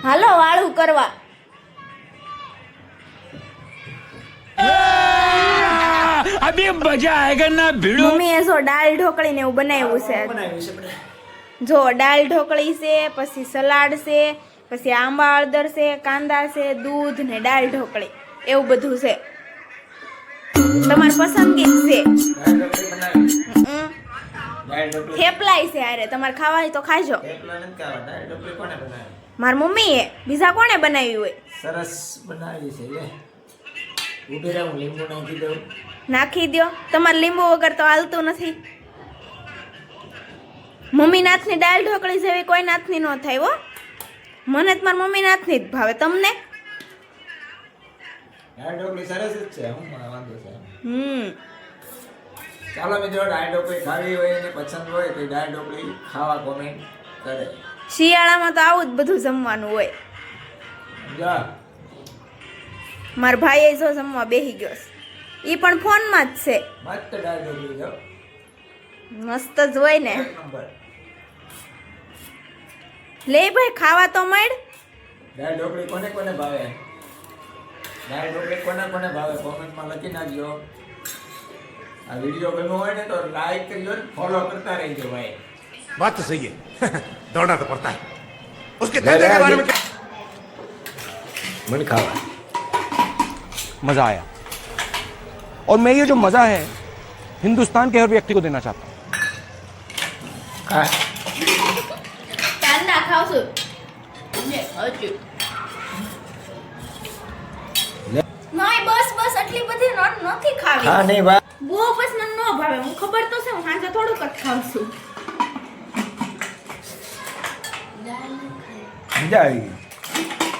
હાલો વાળું કરવા. अभी मजा आएगा ना भिड़ो. મમ્મીએ જો દાળ ઢોકળી ને એવું બનાવ્યું છે. જો દાળ ઢોકળી છે, પછી સલાડ છે, પછી આંબા હળદર છે, કાંદા છે, દૂધ ને દાળ ઢોકળી એવું બધું છે. તમારી પસંદગી છે. થેપલાય છે. અરે તમારે ખાવાની તો ખાજો. મારી મમ્મીએ બીજા કોણે બનાવ્યું હોય? સરસ બનાવી છે લે. ઉભી રહે, હું લીંબુ નાખી દઉં. નાખી દો. તમારે લીંબુ વગર તો હાલતું નથી. મમ્મી નાથની દાળ ઢોકળી જેવી કોઈ નાથની ન થાય હો. મને તો મારી મમ્મી નાથની જ ભાવે. તમને? દાળ ઢોકળી સરસ જ છે. હું વાંધો છે. ચાલો મિત્રો, દાળ ઢોકળી ખાવી હોય અને પસંદ હોય તો દાળ ઢોકળી ખાવા કોમેન્ટ કરે. શિયાળામાં તો આવું જ બધું જમવાનું હોય. જા મારા ભાઈએ જો જમવા બેસી ગયો છે. એ પણ ફોનમાં જ છે. મસ્ત દાળ ઢોકળી જો. મસ્ત જ હોય ને. એક નંબર. લે ભાઈ, ખાવા તો મળ. દાળ ઢોકળી કોને કોને ભાવે? દાળ ઢોકળી કોને કોને ભાવે કોમેન્ટમાં લખી નાખજો. આ વિડીયો ગમ્યો હોય ને તો લાઈક કરજો ને ફોલો કરતા રહેજો ભાઈ. बात तो सही है. दौड़ना तो पड़ता है. उसके धंधे के बारे में मन खावा. मजा आया. और मैं ये जो मजा है हिंदुस्तान के हर व्यक्ति को देना चाहता हूँ. હા કાંદા ખાવશું ને હજુ નહીં. બસ બસ, આટલી બધી નથી ખાવી. હા નહીં બા. બહુ બસ મને ન ભાવે. હું ખબર તો છે, હું સાંજે થોડુંક જ ખાઉં છું. મજા આવી ગઈ.